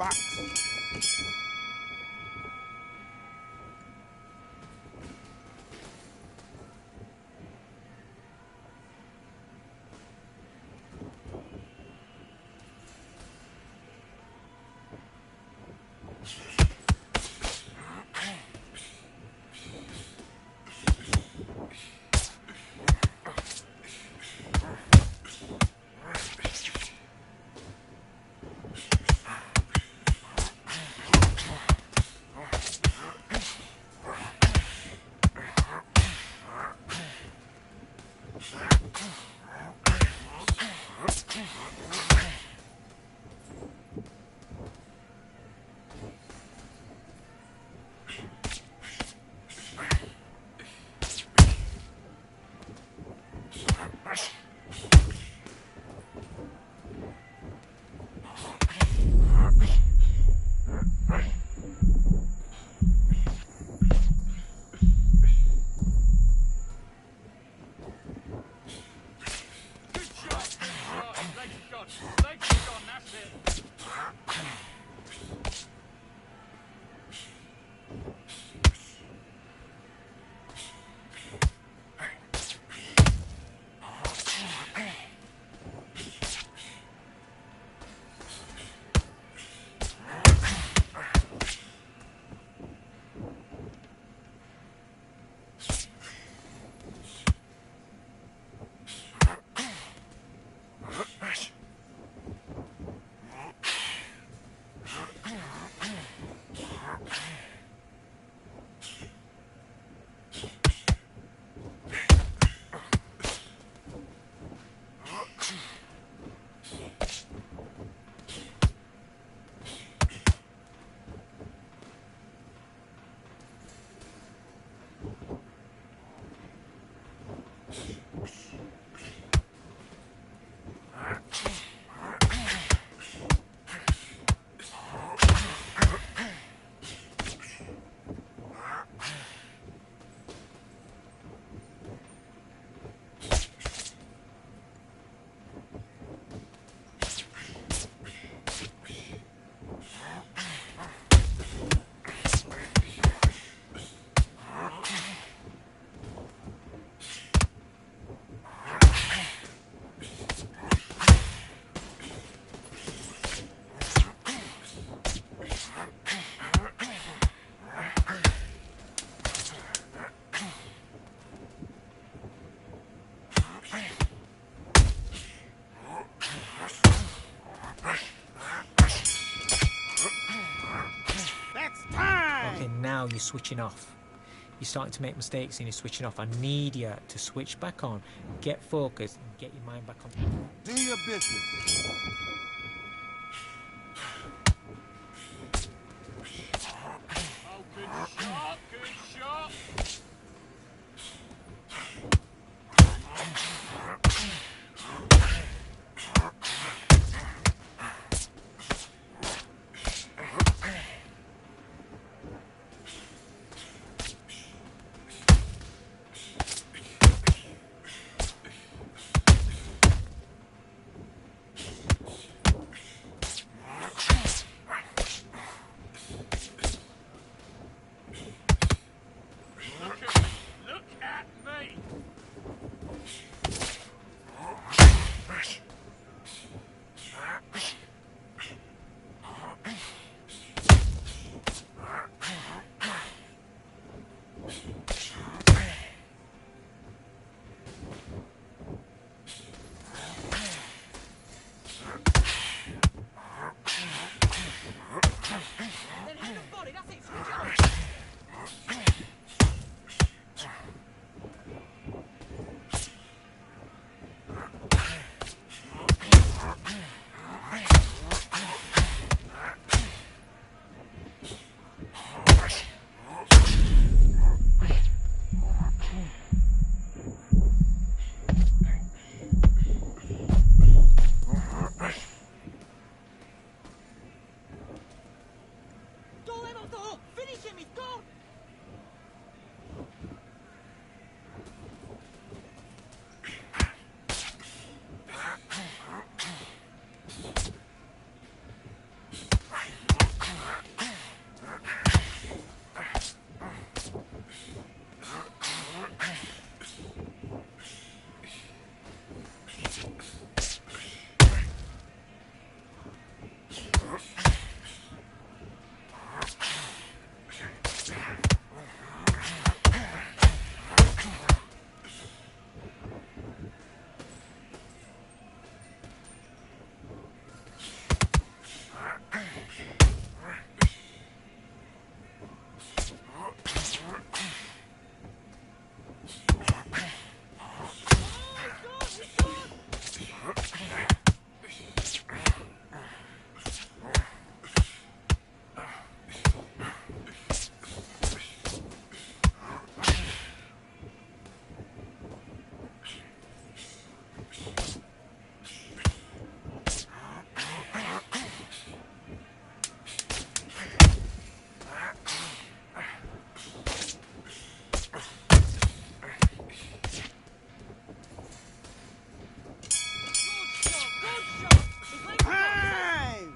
box. Okay, now you're switching off. You're starting to make mistakes and you're switching off. I need you to switch back on, get focused, and get your mind back on. Do your business. Oh, good shot, good shot.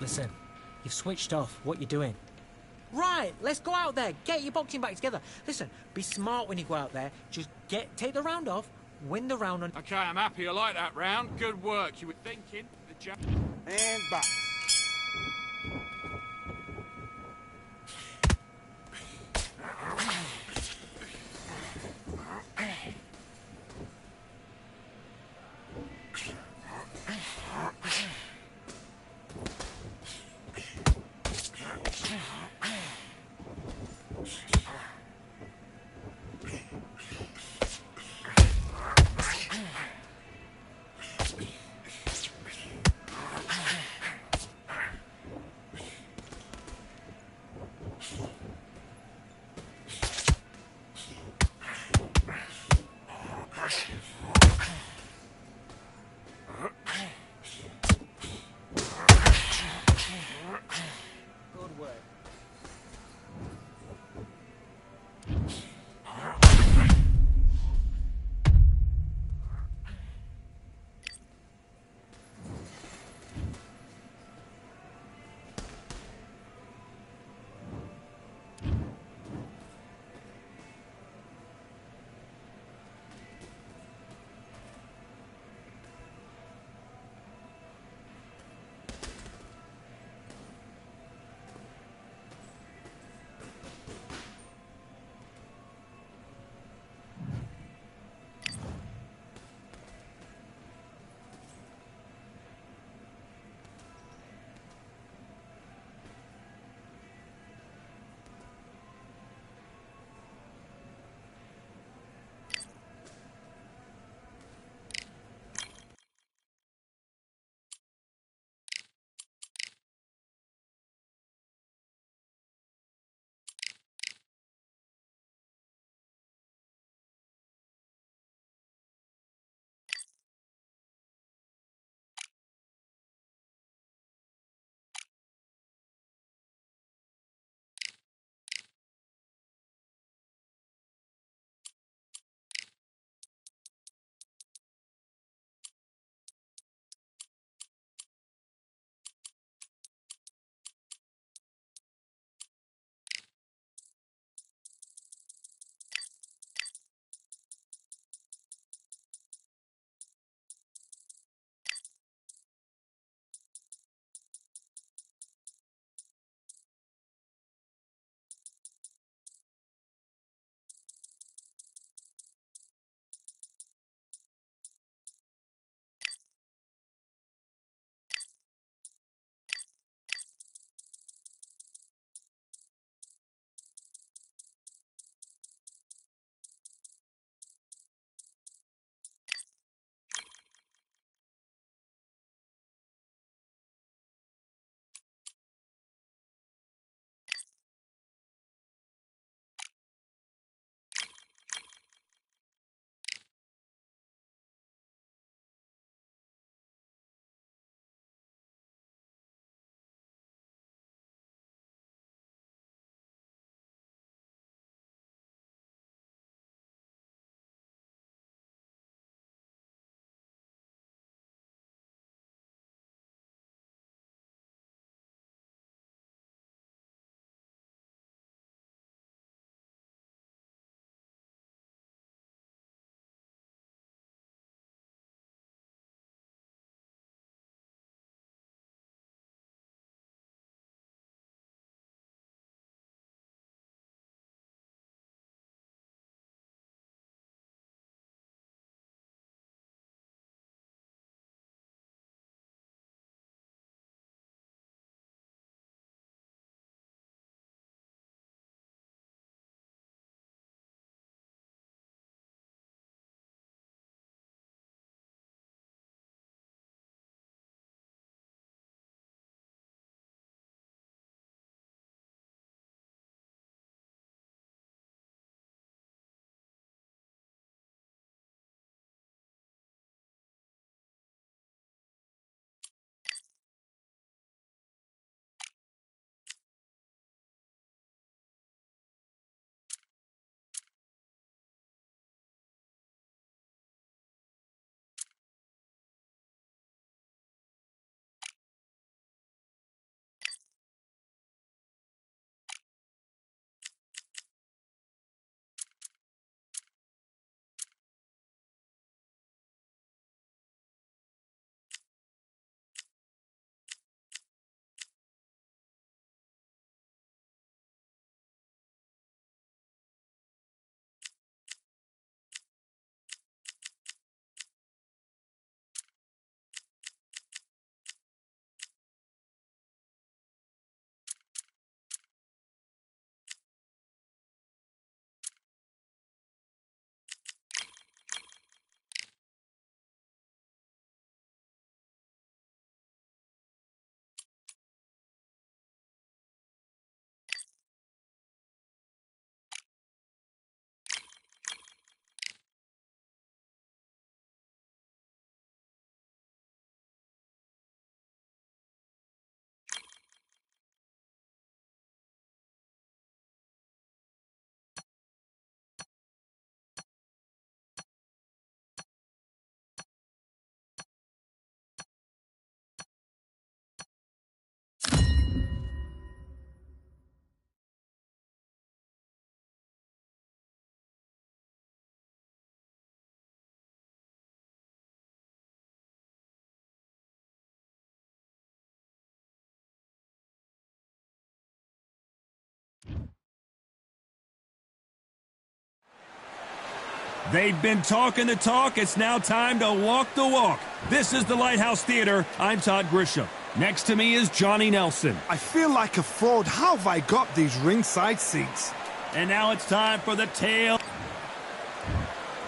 Listen, you've switched off. What you doing? Right, let's go out there. Get your boxing bag together. Listen, be smart when you go out there. Just take the round off, win the round on... Okay, I'm happy. I like that round. Good work. You were thinking. The jab. And box. They've been talking the talk. It's now time to walk the walk. This is the Lighthouse Theater. I'm Todd Grisham. Next to me is Johnny Nelson. I feel like a fraud. How have I got these ringside seats? And now it's time for the tale.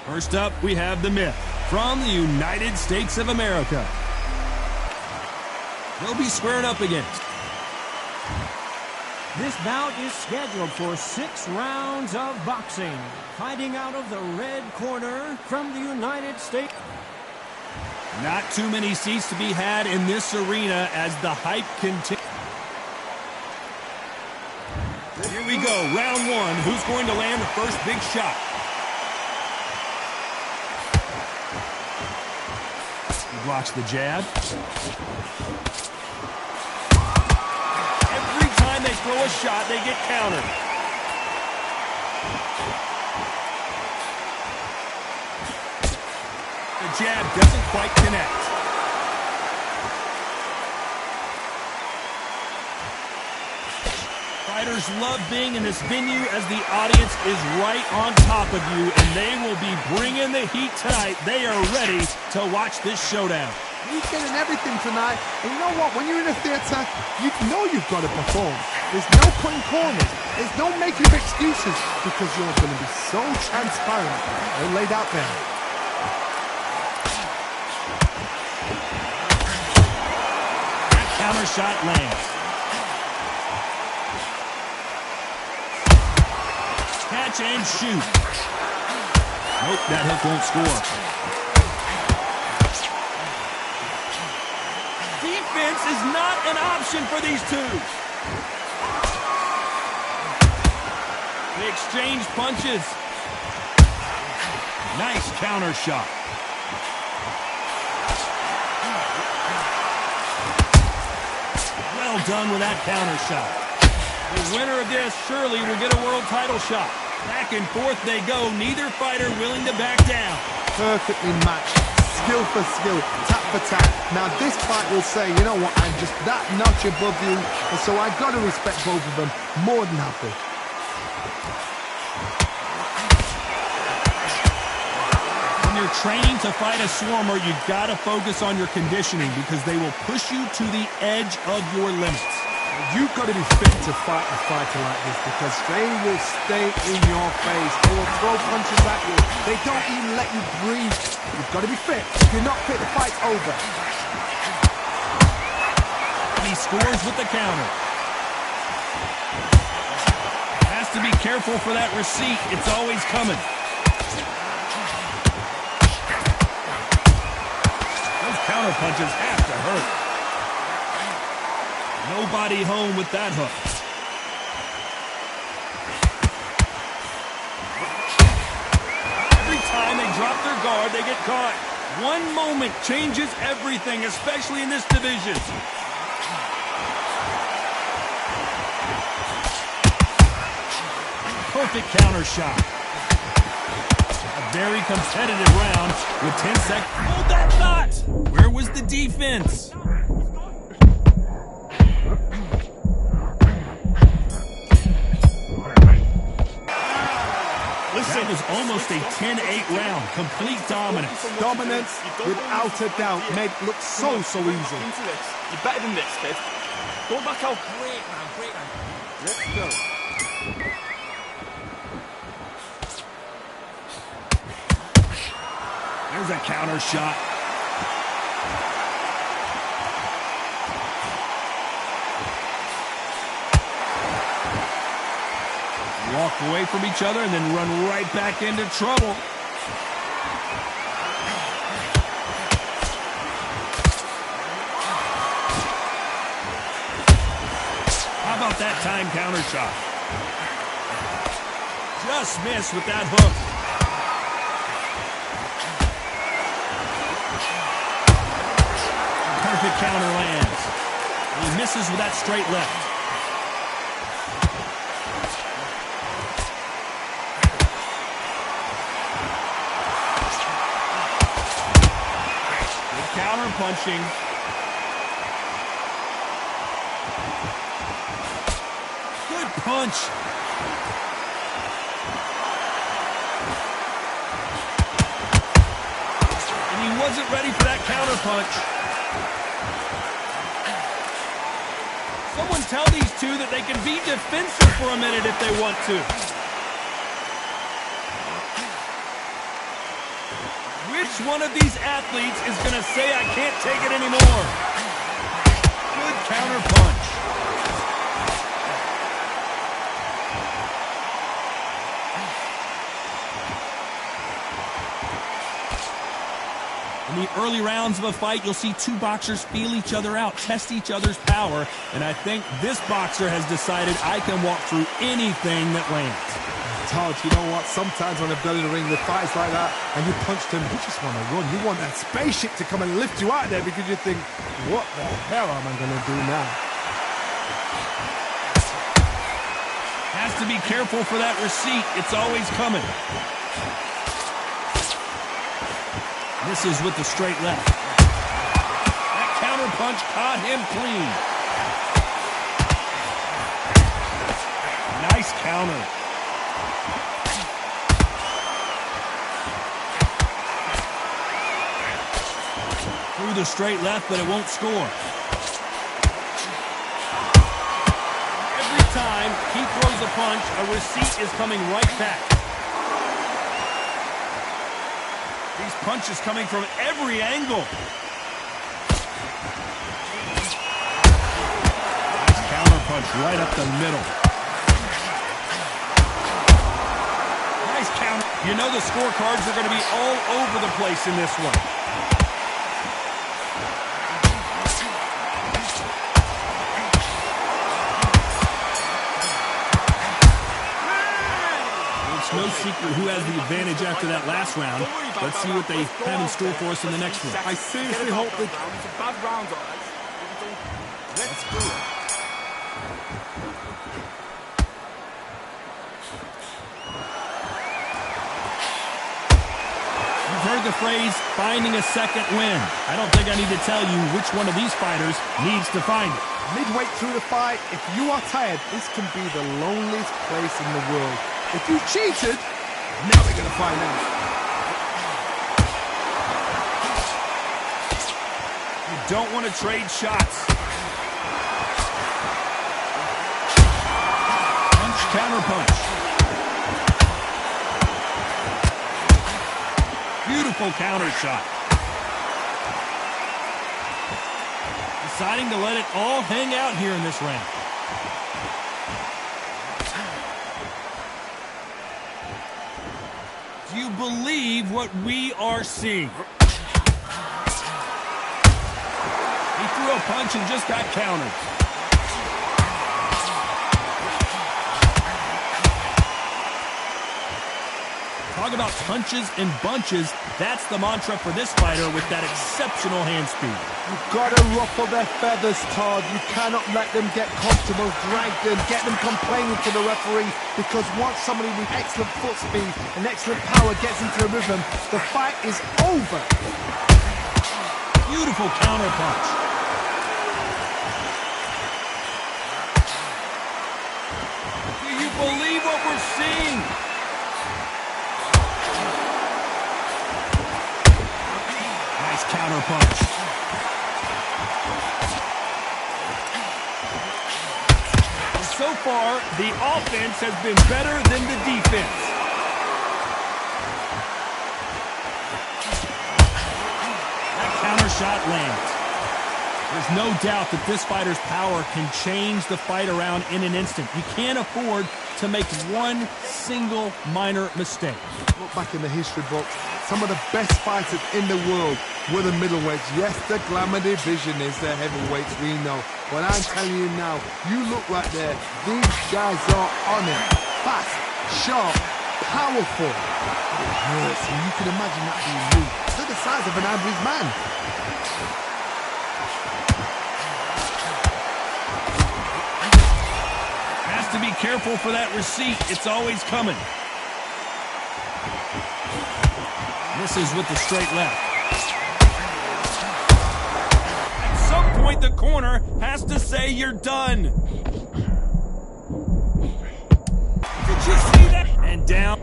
First up, we have the Myth from the United States of America. They'll be squaring up against. This bout is scheduled for 6 rounds of boxing. Fighting out of the red corner from the United States. Not too many seats to be had in this arena as the hype continues. Here we go, round one. Who's going to land the first big shot? He blocks the jab. Every time they throw a shot, they get countered. The jab doesn't quite connect. Fighters love being in this venue as the audience is right on top of you, and they will be bringing the heat tonight. They are ready to watch this showdown. He's getting everything tonight. And you know what? When you're in a theater, you know you've got to perform. There's no cutting corners. There's no making of excuses because you're going to be so transparent and laid out there. That counter shot lands. Catch and shoot. Nope, that hook won't score. Defense is not an option for these two. They exchange punches. Nice counter shot. Well done with that counter shot. The winner of this surely will get a world title shot. Back and forth they go, neither fighter willing to back down. Perfectly matched, skill for skill, tap for tap. Now this fight will say, you know what, I'm just that notch above you, and so I've got to respect both of them more than happy. When you're training to fight a swarmer, you've got to focus on your conditioning because they will push you to the edge of your limits. You've got to be fit to fight a fighter like this because they will stay in your face. They will throw punches at you. They don't even let you breathe. You've got to be fit. If you're not fit, the fight's over. He scores with the counter. Has to be careful for that receipt. It's always coming. Those counter punches have to hurt. Nobody home with that hook. Every time they drop their guard, they get caught. One moment changes everything, especially in this division. Perfect counter shot. A very competitive round with 10 seconds. Hold that thought! Where was the defense? That was almost a 10-8 round. Complete dominance. Dominance, without a doubt, made it look so easy. You're better than this, kid. Go back out. Great man, great man. Let's go. There's a counter shot. Walk away from each other and then run right back into trouble. How about that time counter shot? Just missed with that hook. Perfect counter lands. He misses with that straight left. Counter punching. Good punch. wasn't ready for that counter punch. Someone tell these two that they can be defensive for a minute if they want to. Which one of these athletes is going to say, I can't take it anymore? Good counter punch. In the early rounds of a fight, you'll see two boxers feel each other out, test each other's power, and I think this boxer has decided I can walk through anything that lands. Todd, you know what? Sometimes on the belly of the ring, the fights like that, and you punched him, you just want to run. You want that spaceship to come and lift you out there because you think, what the hell am I going to do now? Has to be careful for that receipt. It's always coming. Misses with the straight left. That counter punch caught him clean. Nice counter. Through the straight left, but it won't score. Every time he throws a punch, a receipt is coming right back. These punches coming from every angle. Nice counter punch right up the middle. Nice counter. You know the scorecards are going to be all over the place in this one. No secret who has the advantage after that last round. Let's see what they have in store for us in the next one. I seriously hope that... It's a bad round, all right. Let's do it. You've heard the phrase, finding a second win. I don't think I need to tell you which one of these fighters needs to find it. Midway through the fight, if you are tired, this can be the loneliest place in the world. If you cheated, now we're going to find out. You don't want to trade shots. Punch, counter punch. Beautiful counter shot. Deciding to let it all hang out here in this round. Do you believe what we are seeing? He threw a punch and just got countered. Talk about punches and bunches. That's the mantra for this fighter with that exceptional hand speed. You've got to ruffle their feathers, Todd. You cannot let them get comfortable, drag them, get them complaining to the referee, because once somebody with excellent foot speed and excellent power gets into a rhythm, the fight is over. Beautiful counter punch. Do you believe what we're seeing? Nice counter punch. So far, the offense has been better than the defense. That counter shot lands. There's no doubt that this fighter's power can change the fight around in an instant. You can't afford to make one single minor mistake. Look back in the history books. Some of the best fighters in the world were the middleweights. Yes, the glamour division is the heavyweights, we know. But I'm telling you now, you look right there, these guys are on it. Fast, sharp, powerful. It hurts, and you can imagine that being moved. They're the size of an average man. Has to be careful for that receipt. It's always coming. Misses with the straight left. At some point, the corner has to say you're done. Did you see that? And down.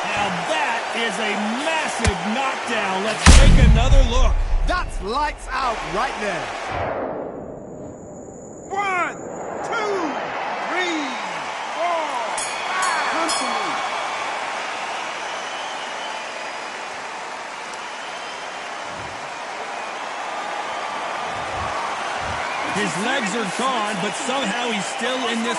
Now that is a massive knock. knockdown. Let's take another look. That's lights out right there. 1, 2, 3, 4, 5. Constantly. His legs are gone, but somehow he's still in this.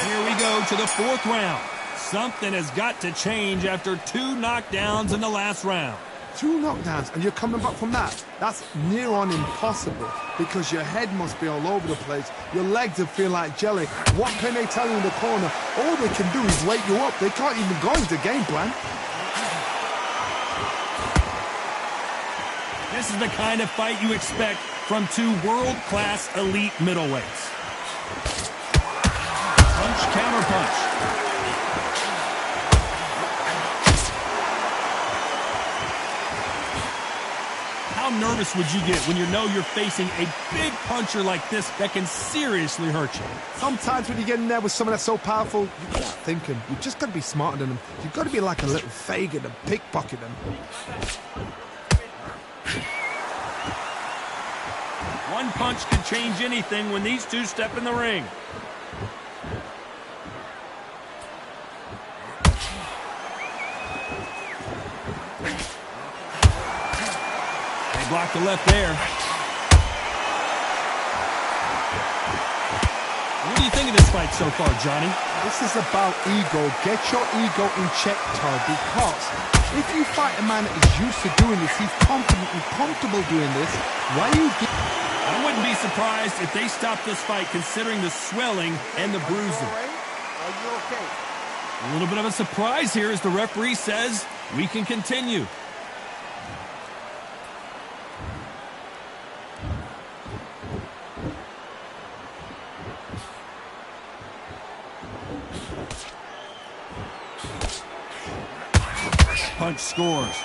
Here we go to the fourth round. Something has got to change after 2 knockdowns in the last round. 2 knockdowns, and you're coming back from that. That's near on impossible because your head must be all over the place. Your legs will feel like jelly. What can they tell you in the corner? All they can do is wake you up. They can't even go into game plan. This is the kind of fight you expect from 2 world-class elite middleweights. Punch, counter punch. How nervous would you get when you know you're facing a big puncher like this that can seriously hurt you? Sometimes when you get in there with someone that's so powerful, you start thinking. You've just got to be smarter than them. You've got to be like a little Fagin and pickpocket them. One punch can change anything when these 2 step in the ring. They block the left there. What do you think of this fight so far, Johnny? This is about ego. Get your ego in check, Todd, because if you fight a man that is used to doing this, he's confident and comfortable doing this, why you get... I wouldn't be surprised if they stopped this fight considering the swelling and the bruising. Are you okay? A little bit of a surprise here as the referee says we can continue. Punch scores.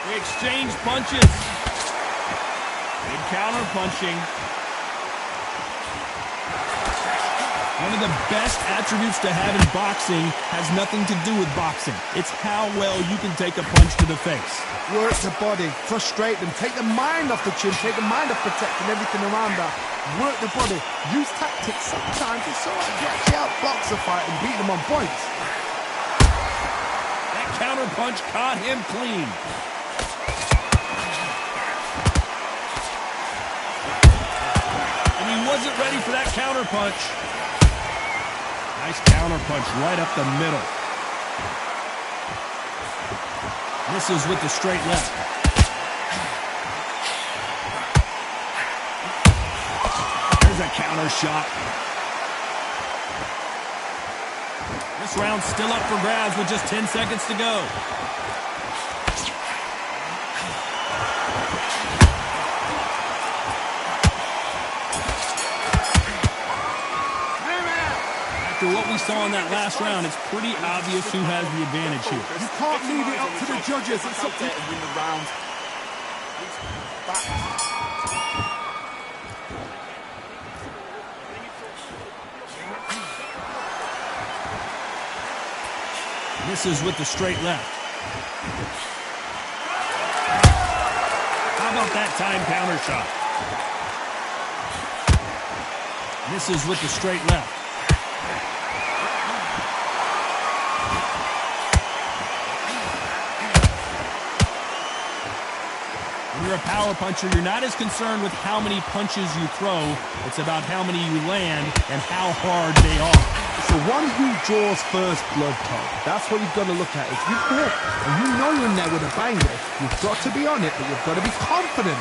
They exchange punches. Good counter punching. One of the best attributes to have in boxing has nothing to do with boxing. It's how well you can take a punch to the face. Work the body, frustrate them, take the mind off the chin, take the mind off protecting everything around that. Work the body, use tactics. Sometimes it's so hard to actually outbox a fight and beat them on points. That counter punch caught him clean. And he wasn't ready for that counter punch. Nice counter punch right up the middle. Misses with the straight left. There's a counter shot. This round's still up for grabs with just 10 seconds to go. After what we saw in that last round, it's pretty obvious who has the advantage here. You can't leave it up to the judges. It's up to... win the round. Misses with the straight left. How about that time counter shot? Misses with the straight left. When you're a power puncher, you're not as concerned with how many punches you throw. It's about how many you land and how hard they are. It's the one who draws first blood, Todd. That's what you've got to look at. If you've hit and you know you're in there with a banger, you've got to be on it, but you've got to be confident.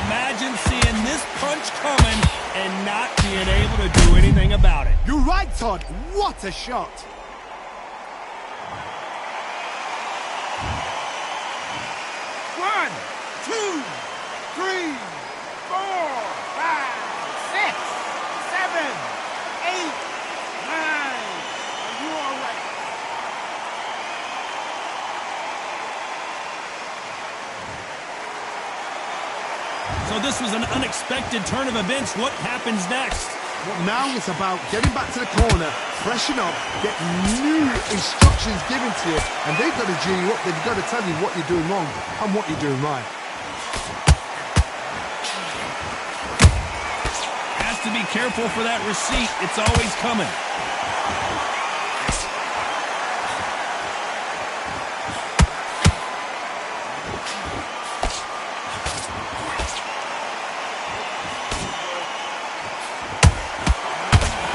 Imagine seeing this punch coming and not being able to do anything about it. You're right, Todd. What a shot. One, two, three, 4, 5, 6, 7, 8, 9. Are you all right? this was an unexpected turn of events. What happens next? Well, now it's about getting back to the corner, freshen up, get new instructions given to you, and they've got to G you up. They've got to tell you what you're doing wrong and what you're doing right. Has to be careful for that receipt. It's always coming.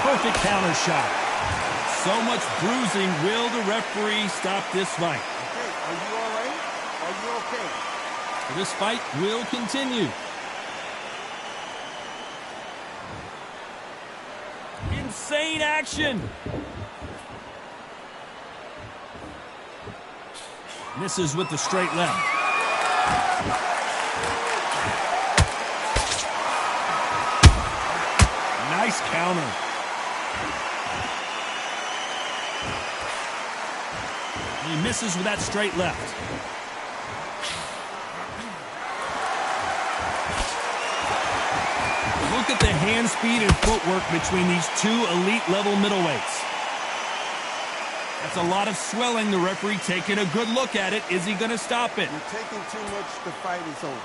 Perfect counter shot. So much bruising. Will the referee stop this fight? Okay, are you all right? Are you okay? This fight will continue. Insane action. Misses with the straight left. Nice counter. He misses with that straight left. Look at the hand speed and footwork between these two elite-level middleweights. That's a lot of swelling. The referee taking a good look at it. Is he going to stop it? You're taking too much. The fight is over.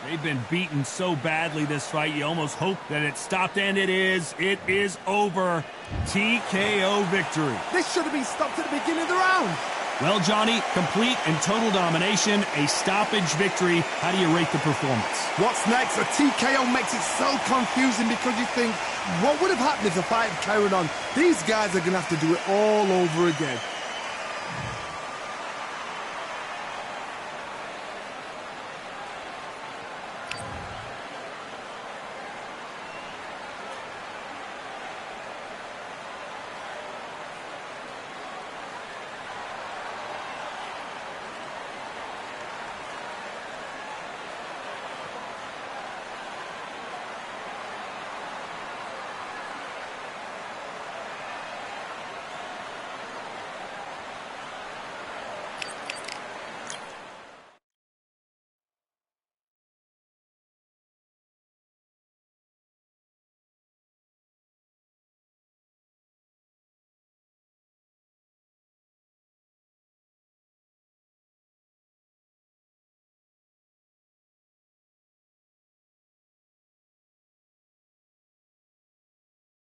They've been beaten so badly this fight, you almost hope that it stopped, and it is. It is over. TKO victory. This should have been stopped at the beginning of the round. Well, Johnny, complete and total domination, a stoppage victory. How do you rate the performance? What's next? A TKO makes it so confusing because you think, what would have happened if the fight had carried on? These guys are going to have to do it all over again.